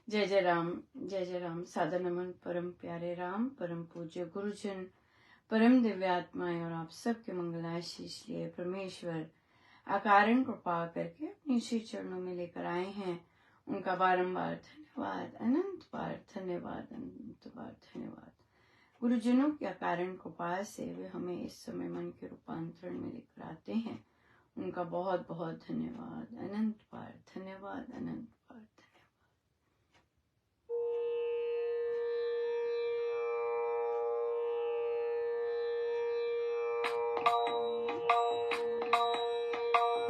जय जय राम। सादर नमन परम प्यारे राम, परम पूज्य गुरुजन, परम दिव्य आत्माएं और आप सबके मंगलाशीष लिए परमेश्वर अकारण कृपा करके अपने श्री चरणों में लेकर आए हैं। उनका बारंबार धन्यवाद, अनंत बार धन्यवाद, अनंत बार धन्यवाद। गुरुजनों की अकारण कृपा से वे हमें इस समय मन के रूपांतरण में लेकर आते हैं। उनका बहुत बहुत धन्यवाद, अनंत बार धन्यवाद, अनंत बार धन्यवाद।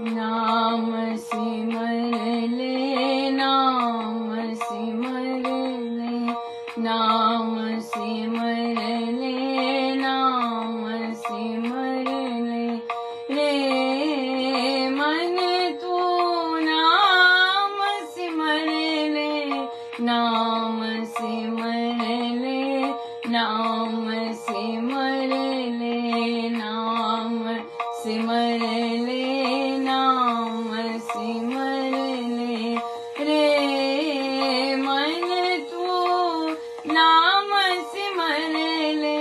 नाम सिमर ले, नाम सिमर ले, नाम सिमर ले, नाम सिमर ले, रे मन तू नाम सिमर ले, नाम सिमर ले, नाम सिमर ले, नाम सिमर ले, नाम सिमर ले, रे मन तू नाम सिमर ले,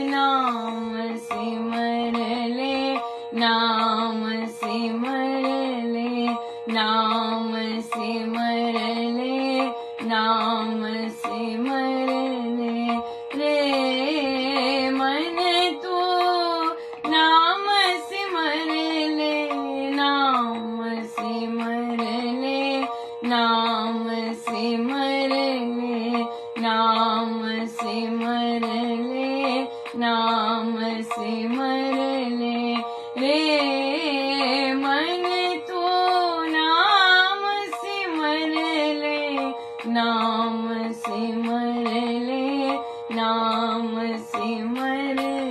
नाम सिमर ले, नाम सिमर ले, नाम सिमर ले, नाम सिमर ले, रे मन तू नाम सिमर ले, नाम सिमर ले, नाम सिमर ले, नाम सिमर ले, नाम सिमर ले, रे मन तू नाम सिमर ले, नाम सिमर ले, नाम सिमर ले,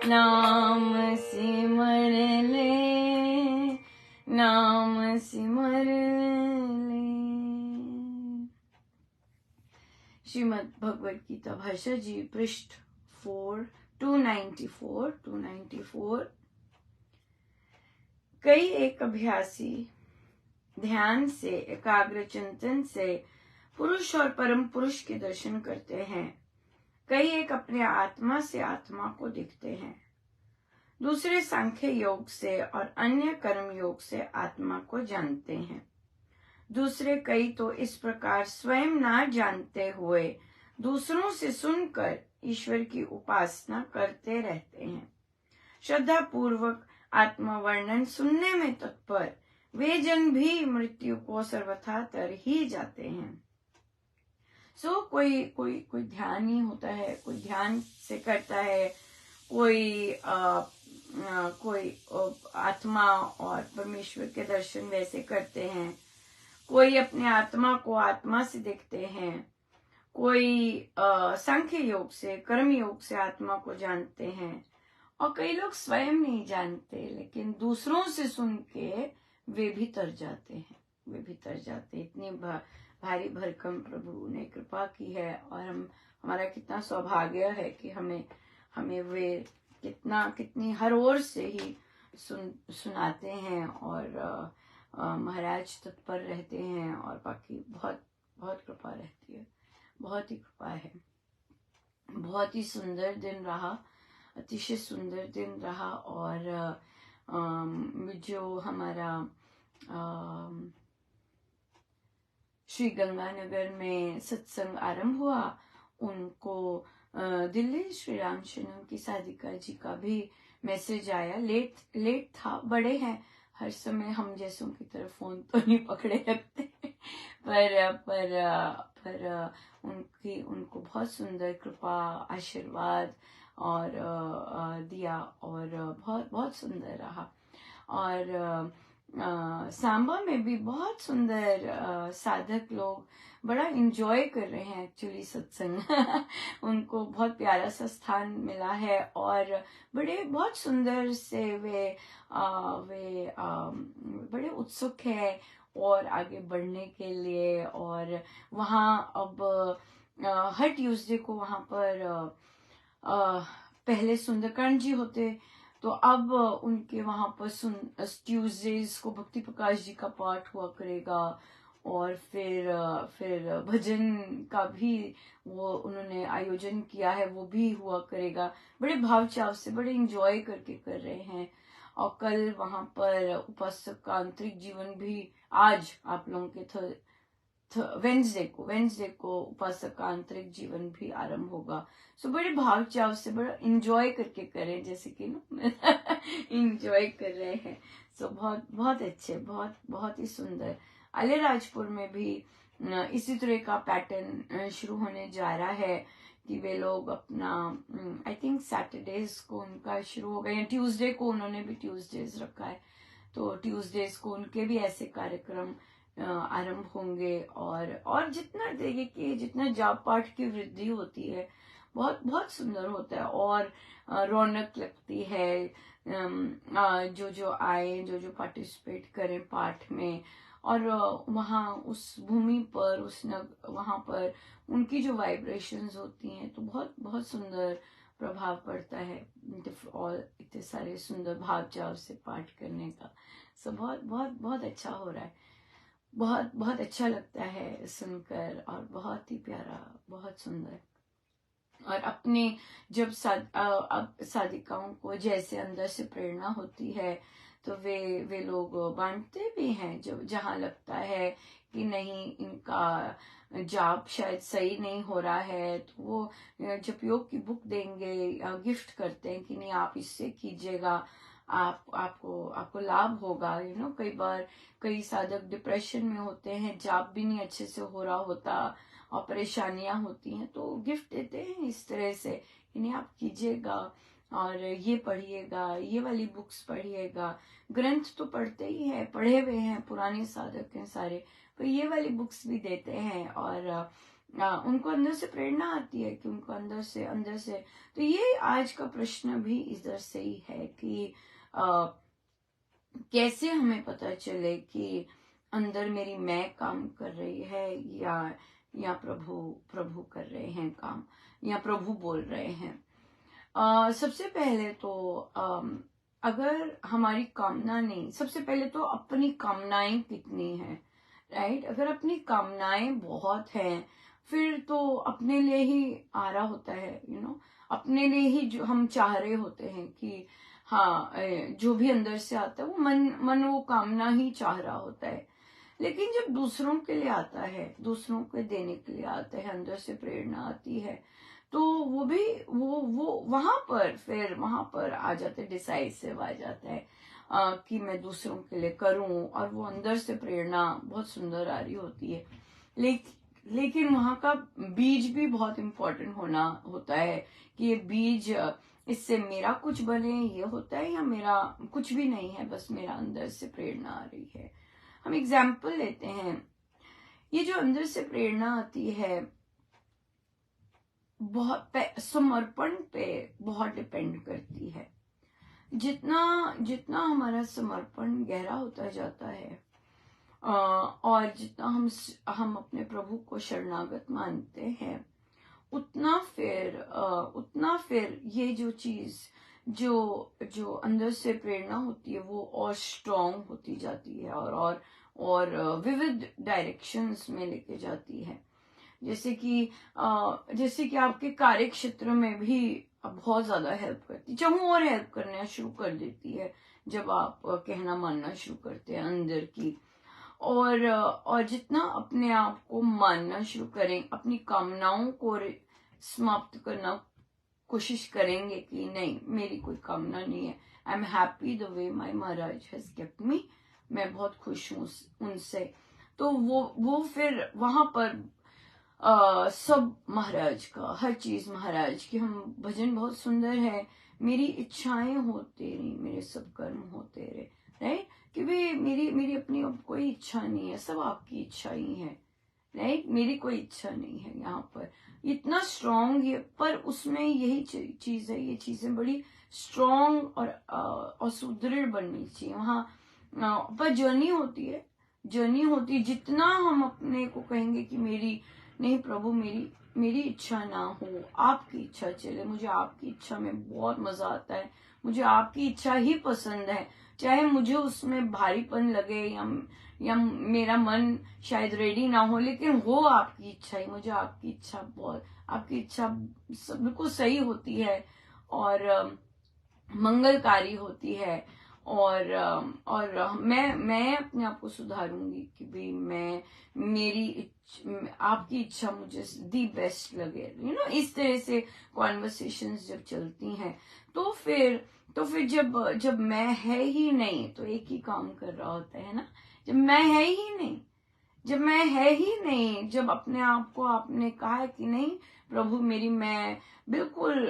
नाम सिमर ले, नाम सिमर ले। श्रीमद् भगवद गीता भाषा जी, पृष्ठ 294। कई एक अभ्यासी ध्यान से, एकाग्र चिंतन से पुरुष और परम पुरुष के दर्शन करते हैं। कई एक अपने आत्मा से आत्मा को दिखते हैं। दूसरे सांख्य योग से और अन्य कर्म योग से आत्मा को जानते हैं। दूसरे कई तो इस प्रकार स्वयं ना जानते हुए दूसरों से सुनकर ईश्वर की उपासना करते रहते हैं। श्रद्धा पूर्वक आत्मवर्णन सुनने में तत्पर वे जन भी मृत्यु को सर्वथा तर ही जाते हैं। कोई ध्यान ही होता है, कोई ध्यान से करता है, कोई आत्मा और परमेश्वर के दर्शन वैसे करते हैं, कोई अपने आत्मा को आत्मा से देखते हैं, कोई सांख्य योग से, कर्म योग से आत्मा को जानते हैं, और कई लोग स्वयं नहीं जानते लेकिन दूसरों से सुन के वे भी तर जाते हैं, वे भी तर जाते। इतनी भारी भरकम प्रभु ने कृपा की है और हमारा कितना सौभाग्य है कि हमें वे कितनी हर ओर से ही सुनाते हैं और महाराज तत्पर रहते हैं और बाकी बहुत बहुत कृपा रहती है, बहुत ही कृपा है। बहुत ही सुंदर दिन रहा, अतिशय सुंदर दिन रहा। और जो हमारा श्री गंगानगर में सत्संग आरंभ हुआ, उनको दिल्ली श्री रामशरण की साधिका जी का भी मैसेज आया। लेट था, बड़े हैं, हर समय हम जैसों की तरफ फोन तो नहीं पकड़े रखते पर उनको बहुत सुंदर कृपा आशीर्वाद और दिया और बहुत बहुत सुंदर रहा। और सांबा में भी बहुत सुंदर साधक लोग बड़ा एंजॉय कर रहे हैं एक्चुअली सत्संग उनको बहुत प्यारा सा स्थान मिला है और बहुत सुंदर से वे बड़े उत्सुक है और आगे बढ़ने के लिए। और वहाँ अब हर ट्यूसडे को वहाँ पर पहले सुंदरकांड जी होते, तो अब उनके वहां पर ट्यूसडेज को भक्ति प्रकाश जी का पाठ हुआ करेगा और फिर भजन का भी वो उन्होंने आयोजन किया है, वो भी हुआ करेगा। बड़े भाव चाव से, बड़े इंजॉय करके कर रहे हैं। और कल वहां पर उपासक का आंतरिक जीवन भी, आज आप लोगों के वेंसडे को उपासक का आंतरिक जीवन भी आरंभ होगा। सो बड़े भाव चाव से, बड़ा इंजॉय करके करें, जैसे कि ना इंजॉय कर रहे हैं। सो बहुत बहुत अच्छे, बहुत बहुत ही सुंदर। अलीराजपुर में भी इसी तरह का पैटर्न शुरू होने जा रहा है कि वे लोग अपना, आई थिंक सैटरडेज को उनका शुरू हो गया, या ट्यूसडे को, उन्होंने भी ट्यूसडेज रखा है, तो ट्यूसडेज को उनके भी ऐसे कार्यक्रम आरंभ होंगे। और जितना देखिए कि जितना जाप पाठ की वृद्धि होती है, बहुत बहुत सुंदर होता है, और रौनक लगती है। जो आए, जो पार्टिसिपेट करें पाठ में, और वहाँ उस भूमि पर, वहाँ पर उनकी जो वाइब्रेशंस होती हैं, तो बहुत बहुत सुंदर प्रभाव पड़ता है, और इतने सारे सुंदर भाव चाव से पाठ करने का। सो बहुत बहुत बहुत अच्छा हो रहा है, बहुत बहुत अच्छा लगता है सुनकर, और बहुत ही प्यारा, बहुत सुंदर। और अपने जब साधिकाओं को जैसे अंदर से प्रेरणा होती है, तो वे लोग बांटते भी हैं, जो जहाँ लगता है कि नहीं, इनका जाप शायद सही नहीं हो रहा है, तो वो जब योग की बुक देंगे, गिफ्ट करते हैं कि नहीं, आप इससे कीजिएगा, आपको लाभ होगा। कई बार कई साधक डिप्रेशन में होते हैं, जाप भी नहीं अच्छे से हो रहा होता, और परेशानियां होती हैं, तो गिफ्ट देते हैं इस तरह से, इन्हें आप कीजिएगा, और ये पढ़िएगा, ये वाली बुक्स पढ़िएगा। ग्रंथ तो पढ़ते ही है, पढ़े हुए हैं, पुराने साधक हैं सारे, तो ये वाली बुक्स भी देते हैं, और उनको अंदर से प्रेरणा आती है, कि उनको अंदर से। तो ये आज का प्रश्न भी इधर से ही है कि कैसे हमें पता चले कि अंदर मेरी मैं काम कर रही है, या प्रभु कर रहे हैं काम, या प्रभु बोल रहे हैं। सबसे पहले तो अगर हमारी कामना नहीं, सबसे पहले तो अपनी कामनाएं कितनी हैं, राइट। अगर अपनी कामनाएं बहुत हैं, फिर तो अपने लिए ही आ रहा होता है, अपने लिए ही जो हम चाह रहे होते हैं कि हाँ, जो भी अंदर से आता है वो मन वो कामना ही चाह रहा होता है। लेकिन जब दूसरों के लिए आता है, दूसरों को देने के लिए आता है, अंदर से प्रेरणा आती है, तो वो भी वो वहां पर आ जाते, डिसाइसिव आ जाता है कि मैं दूसरों के लिए करूं, और वो अंदर से प्रेरणा बहुत सुंदर आ रही होती है। लेकिन वहां का बीज भी बहुत इम्पोर्टेंट होता है, कि ये बीज, इससे मेरा कुछ बने, ये होता है, या मेरा कुछ भी नहीं है, बस मेरा अंदर से प्रेरणा आ रही है। हम एग्जाम्पल लेते हैं, ये जो अंदर से प्रेरणा आती है, बहुत समर्पण पे बहुत डिपेंड करती है। जितना हमारा समर्पण गहरा होता जाता है, और जितना हम अपने प्रभु को शरणागत मानते हैं, उतना फिर ये जो चीज, जो अंदर से प्रेरणा होती है, वो और स्ट्रॉन्ग होती जाती है, और विविध डायरेक्शंस में लेके जाती है। जैसे कि आपके कार्य क्षेत्र में भी बहुत ज्यादा हेल्प करती है, चाहूं और हेल्प करना शुरू कर देती है, जब आप कहना मानना शुरू करते हैं अंदर की। और जितना अपने आप को मानना शुरू करें, अपनी कामनाओं को समाप्त करना कोशिश करेंगे कि नहीं, मेरी कोई कामना नहीं है, I am happy the way my Maharaj has kept me, मैं बहुत खुश हूँ उनसे, तो वो फिर वहां पर सब महाराज का, हर चीज महाराज की। हम भजन बहुत सुंदर है, मेरी इच्छाएं हो तेरी, मेरे सब कर्म हो तेरे, राइट, कि भी मेरी अपनी कोई इच्छा नहीं है, सब आपकी इच्छा ही है, राइट, मेरी कोई इच्छा नहीं है। यहाँ पर इतना स्ट्रॉन्ग, पर उसमें यही चीज है, ये चीजें बड़ी स्ट्रॉन्ग और सुदृढ़ बननी चाहिए वहाँ। पर जर्नी होती है, जितना हम अपने को कहेंगे कि मेरी नहीं प्रभु, मेरी इच्छा ना हो, आपकी इच्छा चले। मुझे आपकी इच्छा में बहुत मजा आता है, मुझे आपकी इच्छा ही पसंद है, चाहे मुझे उसमें भारीपन लगे या मेरा मन शायद रेडी ना हो, लेकिन हो आपकी इच्छा ही। मुझे आपकी इच्छा बहुत, आपकी इच्छा बिल्कुल सही होती है और मंगलकारी होती है। और मैं अपने आप को सुधारूंगी कि भाई मैं आपकी इच्छा मुझे दी बेस्ट लगे, इस तरह से कॉन्वर्सेशंस जब चलती हैं तो फिर जब मैं है ही नहीं तो एक ही काम कर रहा होता है ना। जब मैं है ही नहीं, जब अपने आप को आपने कहा है कि नहीं प्रभु मेरी, मैं बिल्कुल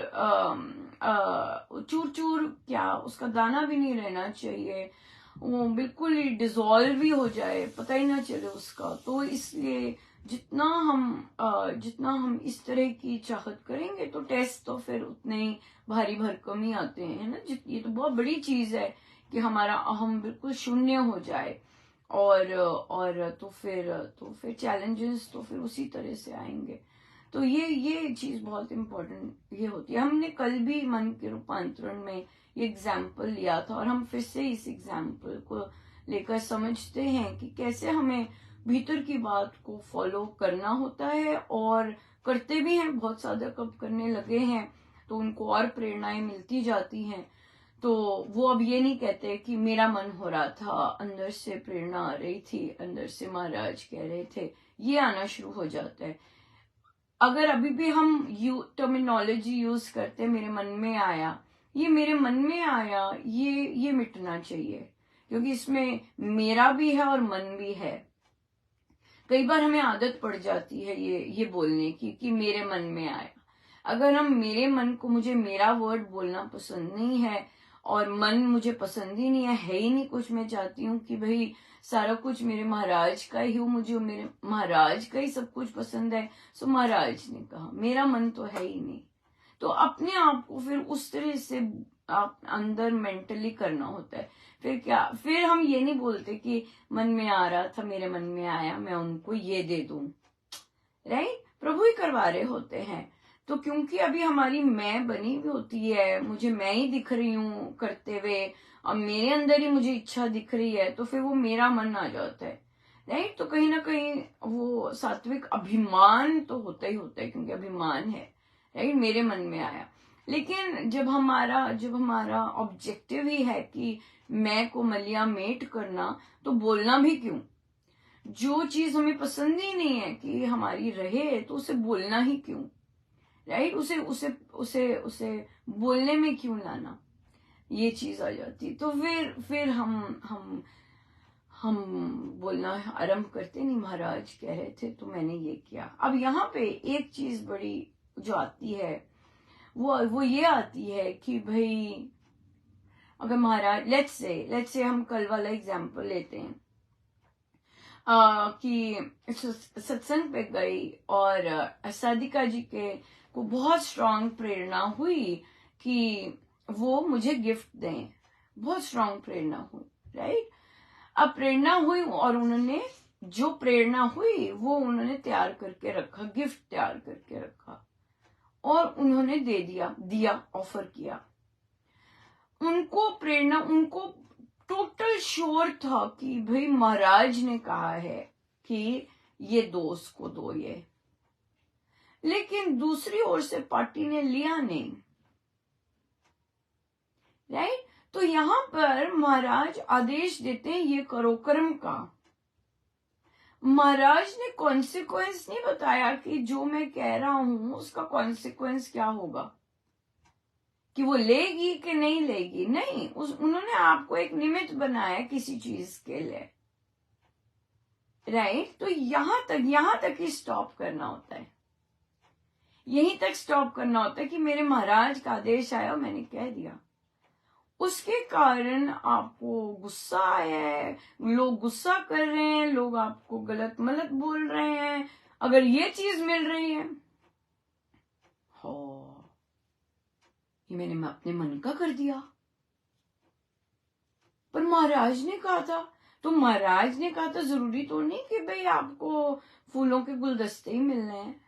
चूर चूर, क्या उसका दाना भी नहीं रहना चाहिए, वो बिल्कुल ही डिसॉल्व ही हो जाए, पता ही ना चले उसका। तो इसलिए जितना हम इस तरह की चाहत करेंगे तो टेस्ट तो फिर उतने ही भारी भरकम ही आते हैं ना। ये तो बहुत बड़ी चीज है कि हमारा अहम बिल्कुल शून्य हो जाए और तो फिर चैलेंजेस तो फिर उसी तरह से आएंगे। तो ये चीज बहुत इम्पोर्टेंट ये होती है। हमने कल भी मन के रूपांतरण में ये एग्जाम्पल लिया था और हम फिर से इस एग्जाम्पल को लेकर समझते हैं कि कैसे हमें भीतर की बात को फॉलो करना होता है, और करते भी हैं, बहुत ज्यादा कब करने लगे हैं तो उनको और प्रेरणाएं मिलती जाती हैं। तो वो अब ये नहीं कहते कि मेरा मन हो रहा था, अंदर से प्रेरणा आ रही थी, अंदर से महाराज कह रहे थे, ये आना शुरू हो जाता है। अगर अभी भी हम टर्मिनोलॉजी यूज करते मेरे मन में आया, ये मेरे मन में आया, ये मिटना चाहिए, क्योंकि इसमें मेरा भी है और मन भी है। कई बार हमें आदत पड़ जाती है ये बोलने की कि मेरे मन में आया। अगर हम मेरे मन को, मुझे मेरा वर्ड बोलना पसंद नहीं है और मन मुझे पसंद ही नहीं है ही नहीं कुछ, मैं चाहती हूँ कि भाई सारा कुछ मेरे महाराज का ही हो, मुझे मेरे महाराज का ही सब कुछ पसंद है। सो महाराज ने कहा, मेरा मन तो है ही नहीं। तो अपने आप को फिर उस तरह से आप अंदर मेंटली करना होता है। फिर हम ये नहीं बोलते कि मन में आ रहा था, मेरे मन में आया, मैं उनको ये दे दूं, राइट? प्रभु ही करवा रहे होते हैं। तो क्योंकि अभी हमारी मैं बनी हुई होती है, मुझे मैं ही दिख रही हूँ करते हुए, और मेरे अंदर ही मुझे इच्छा दिख रही है, तो फिर वो मेरा मन आ जाता है, राइट? तो कहीं ना कहीं वो सात्विक अभिमान तो होता ही होता है, क्योंकि अभिमान है, राइट? मेरे मन में आया। लेकिन जब हमारा ऑब्जेक्टिव ही है कि मैं को मलियामेट करना, तो बोलना भी क्यों? जो चीज हमें पसंद ही नहीं है कि हमारी रहे, तो उसे बोलना ही क्यों, राइट? उसे बोलने में क्यों लाना, ये चीज आ जाती। तो फिर हम बोलना आरंभ करते, नहीं महाराज कह रहे थे तो मैंने ये किया। अब यहाँ पे एक चीज बड़ी जो आती है वो ये आती है कि भाई अगर महाराज, लेट्स से हम कल वाला एग्जाम्पल लेते हैं कि सत्संग पे गई और साधिका जी के को बहुत स्ट्रांग प्रेरणा हुई कि वो मुझे गिफ्ट दें, बहुत स्ट्रांग प्रेरणा हुई, राइट? अब प्रेरणा हुई और उन्होंने जो प्रेरणा हुई वो उन्होंने तैयार करके रखा, गिफ्ट तैयार करके रखा और उन्होंने दे दिया, ऑफर किया। उनको प्रेरणा, उनको टोटल श्योर था कि भाई महाराज ने कहा है कि ये दोस्त को दो ये, लेकिन दूसरी ओर से पार्टी ने लिया नहीं, राइट? तो यहां पर महाराज आदेश देते हैं ये करो कर्म का। महाराज ने कॉन्सिक्वेंस नहीं बताया कि जो मैं कह रहा हूं उसका कॉन्सिक्वेंस क्या होगा, कि वो लेगी कि नहीं लेगी, नहीं। उन्होंने आपको एक निमित्त बनाया किसी चीज के लिए, राइट? तो यहां तक ही स्टॉप करना होता है, यहीं तक स्टॉप करना होता है कि मेरे महाराज का आदेश आया और मैंने कह दिया। उसके कारण आपको गुस्सा आया है, लोग गुस्सा कर रहे हैं, लोग आपको गलत मलत बोल रहे हैं, अगर ये चीज मिल रही है, हो ये मैंने अपने मन का कर दिया, पर महाराज ने कहा था। तो महाराज ने कहा था, जरूरी तो नहीं कि भाई आपको फूलों के गुलदस्ते ही मिलने हैं,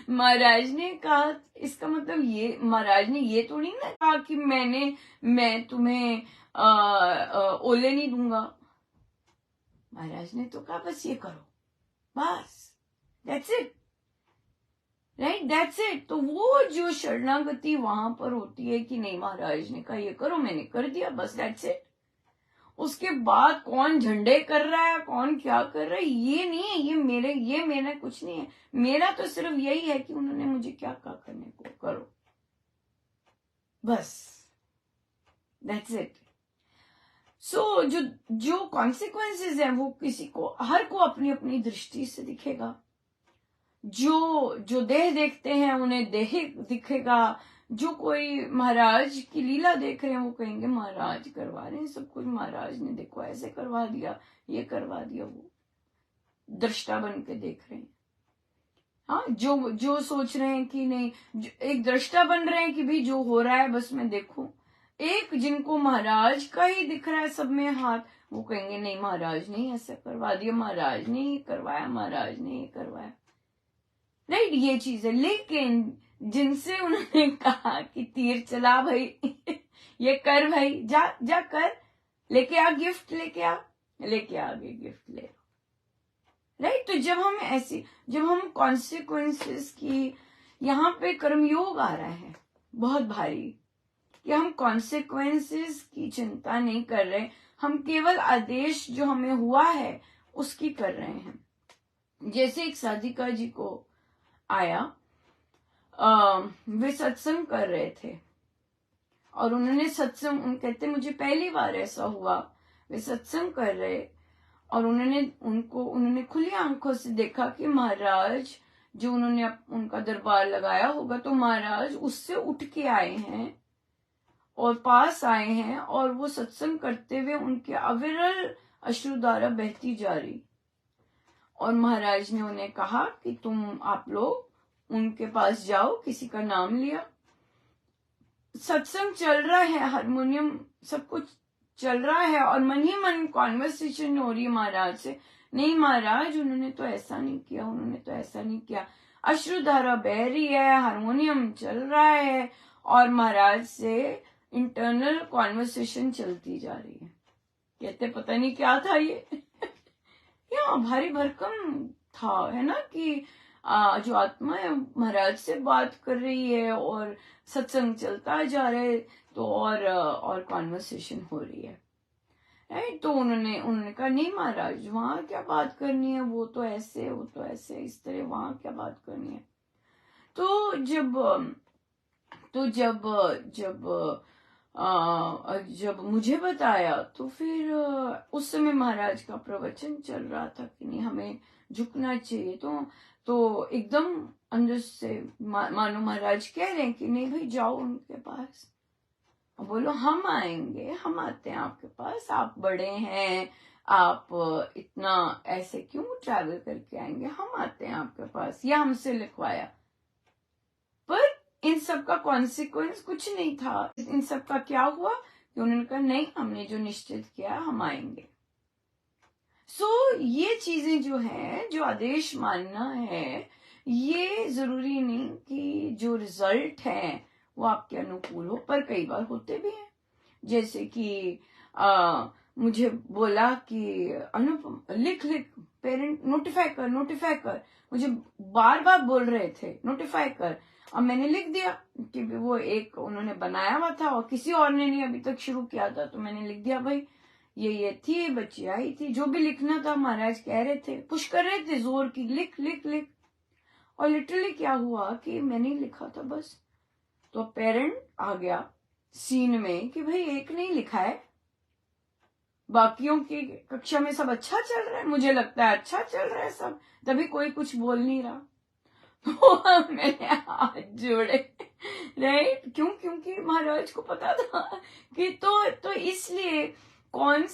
महाराज ने कहा, इसका मतलब ये, महाराज ने ये थोड़ी ना कहा कि मैं तुम्हें ओले नहीं दूंगा। महाराज ने तो कहा बस ये करो, बस, that's it, right, that's it. तो वो जो शरणागति वहां पर होती है कि नहीं, महाराज ने कहा ये करो, मैंने कर दिया, बस, दैट्स इट। उसके बाद कौन झंडे कर रहा है, कौन क्या कर रहा है, ये नहीं है, ये मेरा कुछ नहीं है। मेरा तो सिर्फ यही है कि उन्होंने मुझे क्या कहा करने को, करो, बस, दैट्स इट। सो जो कॉन्सिक्वेंसेस है वो किसी को, हर को अपनी अपनी दृष्टि से दिखेगा। जो देह देखते हैं उन्हें देह दिखेगा। जो कोई महाराज की लीला देख रहे हैं वो कहेंगे महाराज करवा रहे हैं सब कुछ, महाराज ने देखो ऐसे करवा दिया, ये करवा दिया, वो दृष्टा बन के देख रहे हैं। हाँ, जो सोच रहे हैं कि नहीं, एक दृष्टा बन रहे हैं कि भी जो हो रहा है बस मैं देखूं। एक जिनको महाराज का ही दिख रहा है सब में हाथ, वो कहेंगे नहीं, महाराज ने ऐसा करवा दिया, महाराज ने ये करवाया, महाराज ने ये करवाया, राइट, ये चीज है। लेकिन जिनसे उन्होंने कहा कि तीर चला भाई, ये कर भाई, जा जा कर, लेके आ गिफ्ट, लेके आगे गिफ्ट ले, राइट। तो जब हम कॉन्सिक्वेंसेस की, यहाँ पे कर्मयोग आ रहा है बहुत भारी, कि हम कॉन्सिक्वेंसेस की चिंता नहीं कर रहे, हम केवल आदेश जो हमें हुआ है उसकी कर रहे हैं। जैसे एक साधिका जी को आया, वे सत्संग कर रहे थे और उन्होंने सत्संग, कहते मुझे पहली बार ऐसा हुआ, वे सत्संग कर रहे और उन्होंने खुली आंखों से देखा कि महाराज जो उन्होंने उनका दरबार लगाया होगा, तो महाराज उससे उठ के आए हैं और पास आए हैं और वो सत्संग करते हुए उनके अविरल अश्रुधारा बहती जा रही। और महाराज ने उन्हें कहा कि आप लोग उनके पास जाओ, किसी का नाम लिया, सत्संग चल रहा है, हारमोनियम सब कुछ चल रहा है और मन ही मन कॉन्वर्सेशन हो रही है महाराज से, नहीं महाराज उन्होंने तो ऐसा नहीं किया, उन्होंने तो ऐसा नहीं किया, अश्रुधारा बह रही है, हारमोनियम चल रहा है और महाराज से इंटरनल कॉन्वर्सेशन चलती जा रही है। कहते पता नहीं क्या था ये या भारी भरकम था, है ना, कि जो आत्मा है महाराज से बात कर रही है और सत्संग चलता जा रहा है, तो और कॉन्वर्सेशन हो रही है, राइट। तो उन्होंने कहा नहीं महाराज वहां क्या बात करनी है, वो तो ऐसे इस तरह, वहां क्या बात करनी है। तो जब मुझे बताया तो फिर उस समय महाराज का प्रवचन चल रहा था कि नहीं हमें झुकना चाहिए, तो एकदम अंदर से मानो महाराज कह रहे हैं कि नहीं भाई जाओ उनके पास, बोलो हम आएंगे, हम आते हैं आपके पास, आप बड़े हैं, आप इतना ऐसे क्यों ट्रैवल करके आएंगे, हम आते हैं आपके पास, या हमसे लिखवाया। पर इन सब का कॉन्सिक्वेंस कुछ नहीं था। इन सब का क्या हुआ कि उन्होंने कहा नहीं, हमने जो निश्चित किया हम आएंगे। ये चीजें जो है, जो आदेश मानना है, ये जरूरी नहीं कि जो रिजल्ट है वो आपके अनुकूल हो, पर कई बार होते भी हैं। जैसे कि मुझे बोला कि अनुपम लिख पेरेंट नोटिफाई कर, मुझे बार बार बोल रहे थे नोटिफाई कर, अब मैंने लिख दिया कि वो एक उन्होंने बनाया हुआ था और किसी और ने नहीं अभी तक शुरू किया था, तो मैंने लिख दिया भाई ये थी, बच्ची आई थी, जो भी लिखना था महाराज कह रहे थे, पुश कर रहे थे जोर की, लिख लिख लिख। और लिटरली क्या हुआ कि मैंने लिखा था बस, तो पेरेंट आ गया सीन में कि भाई एक नहीं लिखा है, बाकियों की कक्षा में सब अच्छा चल रहा है, मुझे लगता है अच्छा चल रहा है सब, तभी कोई कुछ बोल नहीं रहा। तो मैंने हाथ जोड़े, राइट, क्योंकि महाराज को पता था कि तो इसलिए कौन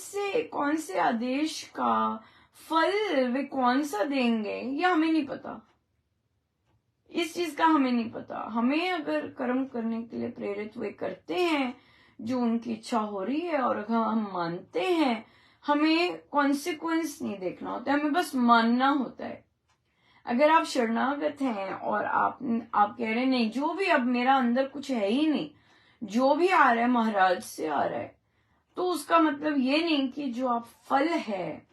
से आदेश का फल वे कौन सा देंगे ये हमें नहीं पता, इस चीज का हमें नहीं पता। हमें अगर कर्म करने के लिए प्रेरित वे करते हैं जो उनकी इच्छा हो रही है और अगर हम मानते हैं, हमें कॉन्सिक्वेंस नहीं देखना होता है, हमें बस मानना होता है। अगर आप शरणागत हैं और आप कह रहे हैं नहीं, जो भी अब मेरा अंदर कुछ है ही नहीं, जो भी आ रहा है महाराज से आ रहा है, तो उसका मतलब ये नहीं कि जो आप फल है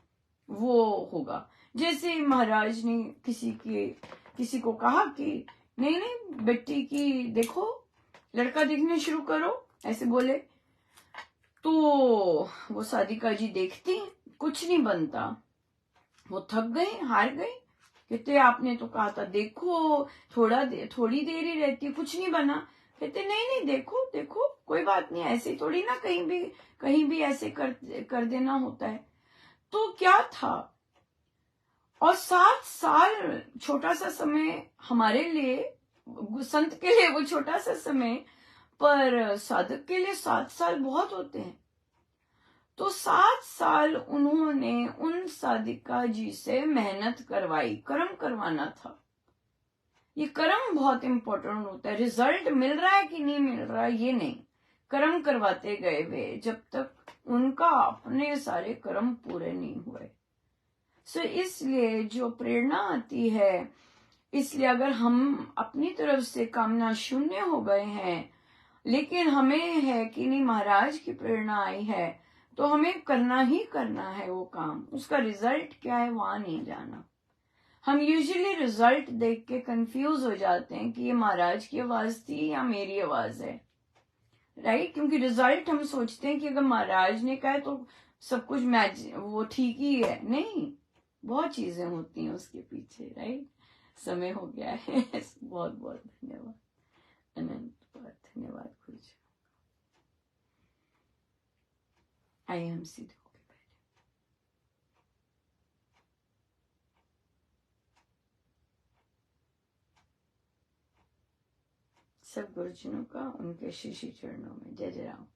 वो होगा। जैसे महाराज ने किसी को कहा कि नहीं नहीं बेटी की देखो, लड़का देखने शुरू करो, ऐसे बोले, तो वो साधिका जी देखती कुछ नहीं बनता, वो थक गए, हार गए। कहते आपने तो कहा था देखो, थोड़ी देर ही रहती है, कुछ नहीं बना। कहते नहीं नहीं देखो देखो, कोई बात नहीं, ऐसे थोड़ी ना कहीं भी ऐसे कर देना होता है। तो क्या था, और 7 साल छोटा सा समय हमारे लिए, संत के लिए वो छोटा सा समय, पर साधक के लिए 7 साल बहुत होते हैं। तो 7 साल उन्होंने उन साधिका जी से मेहनत करवाई, कर्म करवाना था। ये कर्म बहुत इंपॉर्टेंट होता है। रिजल्ट मिल रहा है कि नहीं मिल रहा है ये नहीं, कर्म करवाते गए वे जब तक उनका अपने सारे कर्म पूरे नहीं हुए। सो इसलिए जो प्रेरणा आती है, इसलिए अगर हम अपनी तरफ से कामना शून्य हो गए हैं, लेकिन हमें है कि नहीं महाराज की प्रेरणा आई है, तो हमें करना ही करना है वो काम। उसका रिजल्ट क्या है वहां नहीं जाना। हम यूजुअली रिजल्ट देख के कंफ्यूज हो जाते हैं कि ये महाराज की आवाज थी या मेरी आवाज है, राइट? क्योंकि रिजल्ट हम सोचते हैं कि अगर महाराज ने कहा तो सब कुछ मैच वो ठीक ही है। नहीं, बहुत चीजें होती हैं उसके पीछे, राइट? समय हो गया है। बहुत बहुत धन्यवाद, अनंत बहुत धन्यवाद गुरु जी। आइए हम सीधे होके बैठे। सब गुरुजनों का उनके श्री श्री चरणों में जय जय राम।